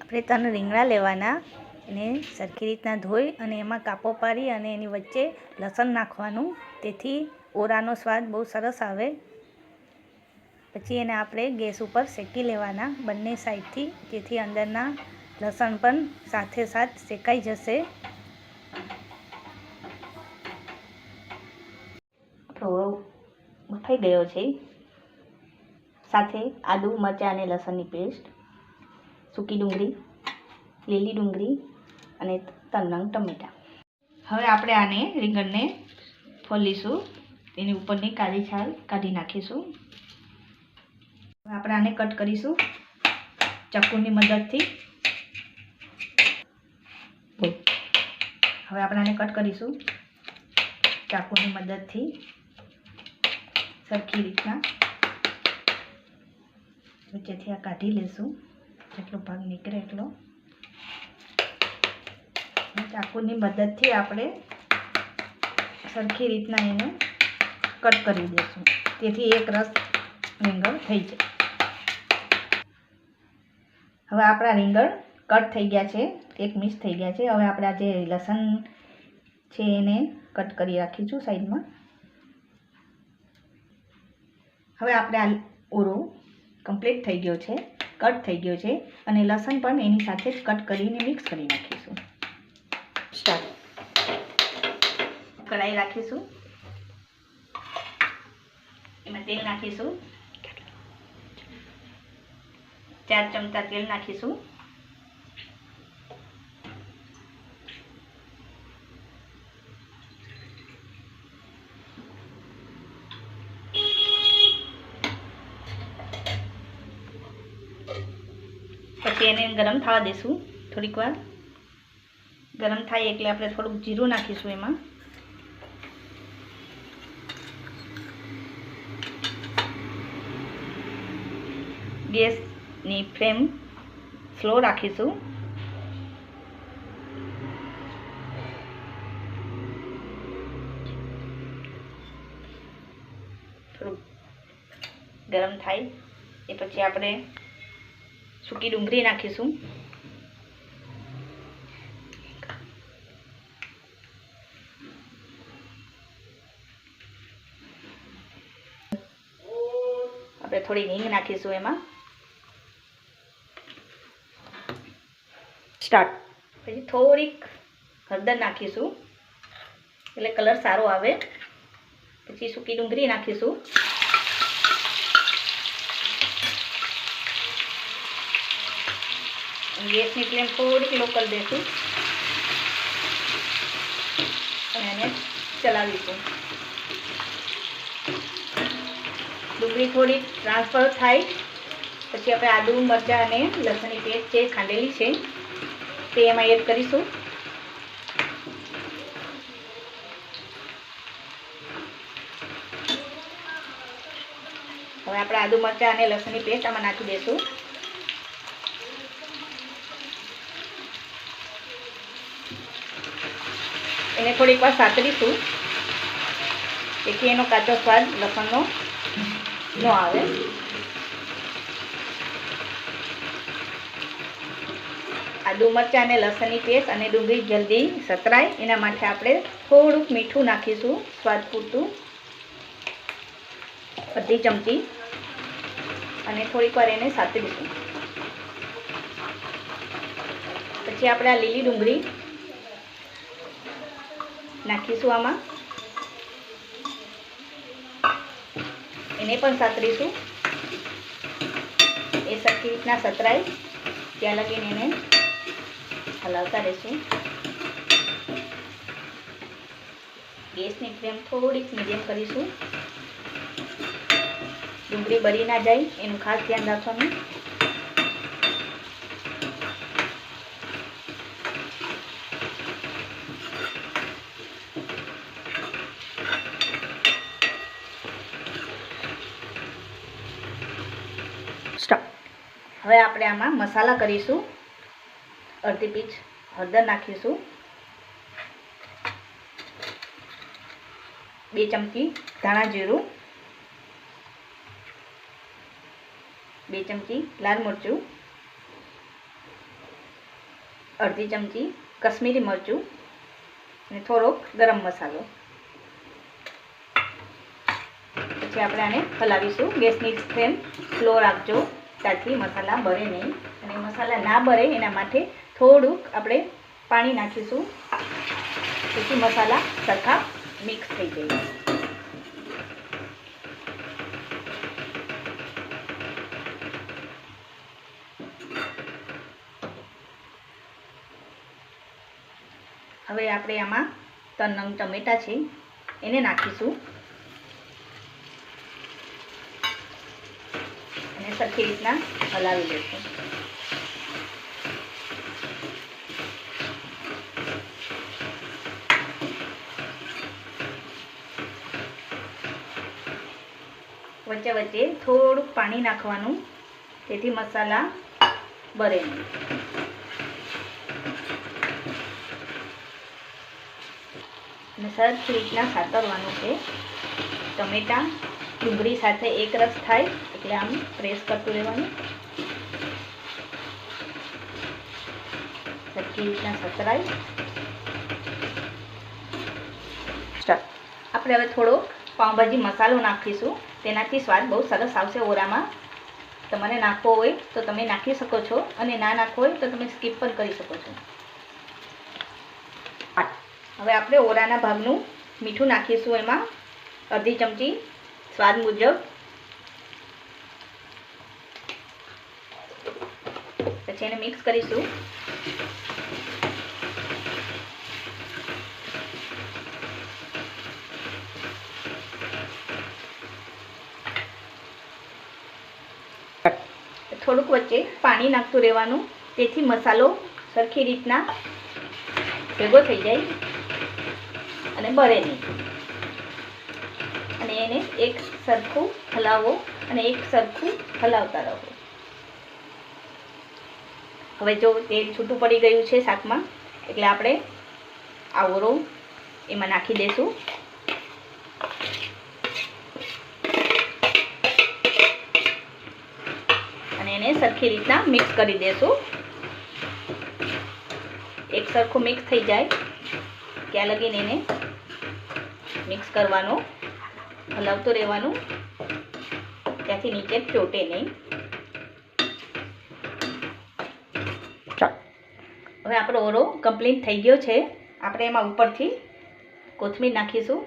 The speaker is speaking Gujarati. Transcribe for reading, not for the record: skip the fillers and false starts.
આપણે 3 રીંગણા લેવાના, એને સરખી રીતના ધોઈ અને એમાં કાપો પાડી અને એની વચ્ચે લસણ નાખવાનું, તેથી ઓરાનો સ્વાદ બહુ સરસ આવે. પછી એને આપણે ગેસ ઉપર શેકી લેવાના બંને સાઈડથી, જેથી અંદરના લસણ પણ સાથે સાથ શેકાઈ જશે. ઓરો બફાઈ ગયો છે. સાથે આદુ, મરચાં અને લસણની પેસ્ટ, સૂકી ડુંગળી, લીલી ડુંગળી અને 3 નંગ ટમેટાં. હવે આપણે આને રીંગણને ફોલીશું, તેની ઉપરની કાળી છાલ કાઢી નાખીશું. હવે આપણે આને કટ કરીશું ચાકુની મદદથી. હવે આપણે આને કટ કરીશું ચાકુની મદદથી સરખી રીતના. વચ્ચેથી આ કાઢી લેશું, જેટલો ભાગ નીકળે એટલો. ચાકુની મદદથી આપણે સરખી રીતના એને કટ કરી દઈશું, તેથી એક રસ રીંગણ થઈ જાય. હવે આપણા રીંગણ કટ થઈ ગયા છે, એક મિક્સ થઈ ગયા છે. હવે આપણે આ જે લસણ છે એને કટ કરી રાખીશું સાઈડમાં. હવે આપણે આ ઓરો કમ્પ્લીટ થઈ ગયો છે, કટ થઈ ગયો છે અને લસણ પણ એની સાથે જ કટ કરીને મિક્સ કરી નાખીશું. સ્ટાર્ટ. કઢાઈ રાખીશું, એમાં તેલ નાખીશું, 4 ચમચા તેલ નાખીશું. પછી એને ગરમ થવા દઈશું થોડીક વાર. ગરમ થાય એટલે આપણે થોડુંક જીરું નાખીશું એમાં. ગેસની ફ્લેમ સ્લો રાખીશું. થોડુંક ગરમ થાય એ પછી આપણે સૂકી ડુંગળી નાખીશું. આપણે થોડી હિંગ નાખીશું એમાં. સ્ટાર્ટ. પછી થોડીક હળદર નાખીશું એટલે કલર સારો આવે. પછી સૂકી ડુંગળી નાખીશું. ગેસની ફ્લેમ થોડીક લો કરી દઈશું અને એને ચલાવીશું. ડુંગળી થોડી ટ્રાન્સફર થાય પછી આપણે આદુ, મરચાં અને લસણની પેસ્ટ જે ખાંડેલી છે તે એમાં એડ કરીશું. હવે આપણે આદુ, મરચાં અને લસણની પેસ્ટ આમાં નાખી દઈશું. એને થોડીક વાર સાતરીશું, જેથી એનો કાચો સ્વાદ લસણનો ન આવે. આદુ, મરચાં અને લસણની પેસ્ટ અને ડુંગળી જલ્દી સતરાય એના માટે આપણે થોડુંક મીઠું નાખીશું, સ્વાદ પૂરતું, અડધી ચમચી, અને થોડીક વાર એને સાતરીશું. પછી આપણે આ લીલી ડુંગળી નાખીશું આમાં. એને પણ સાતરીશું. એ સરખી રીતના સતરાય ત્યાં લગીને એને હલાવતા રહીશું. ગેસની ફ્લેમ થોડીક મીડિયમ કરીશું. ડુંગળી બળી ના જાય એનું ખાસ ધ્યાન રાખવાનું. હવે આપણે આમાં મસાલા કરીશું. અડધી પીંચ હળદર નાખીશું, 2 ચમચી ધાણા જીરું, 2 ચમચી લાલ મરચું, અડધી ચમચી કશ્મીરી મરચું અને થોડોક ગરમ મસાલો. પછી આપણે આને હલાવીશું. ગેસની ફ્લેમ સ્લો રાખજો, ત્યાંથી મસાલા બળે નહીં. અને મસાલા ના બળે એના માટે થોડુંક આપણે પાણી નાખીશું, જેથી મસાલા સરખા મિક્સ થઈ જાય. હવે આપણે આમાં 3 નંગ ટમેટા છે એને નાખીશું અને સરખી રીતના હલાવી લઈશું. વચ્ચે વચ્ચે થોડુંક પાણી નાખવાનું, જેથી મસાલા બળે નહીં. અને સરખી રીતના સાતરવાનું છે. ટમેટા ડુંગળી સાથે એક રસ થાય એટલે આમ પ્રેસ કરતું રહેવાનું. સરખી રીતના સતરાય. આપણે હવે થોડો પાઉંભાજી મસાલો નાખીશું, તેનાથી સ્વાદ બહુ સરસ આવશે ઓરામાં. તમારે નાખવો હોય તો તમે નાખી શકો છો, અને ના નાખવો હોય તો તમે સ્કીપ પણ કરી શકો છો. હવે આપણે ઓરાના ભાગનું મીઠું નાખીશું એમાં, અડધી ચમચી સ્વાદ મુજબ. પછી એને મિક્સ કરીશું. થોડુંક વચ્ચે પાણી નાખતું રહેવાનું, તેથી મસાલો સરખી રીતના ભેગો થઈ જાય અને બળે નહીં. અને એને એક સરખું હલાવો અને એક સરખું હલાવતા રહો. હવે જો તેલ છૂટું પડી ગયું છે શાકમાં, એટલે આપણે આ ઓરો એમાં નાખી દઈશું. અને એને સરખી રીતના મિક્સ કરી દઈશું. એક સરખું મિક્સ થઈ જાય ત્યાં લગીને એને મિક્સ કરવાનું, હલાવતું રહેવાનું, ત્યાંથી નીચે ચોટે નહીં. હવે આપણો ઓરો કમ્પ્લીટ થઈ ગયો છે. આપણે એમાં ઉપરથી કોથમીર નાખીશું.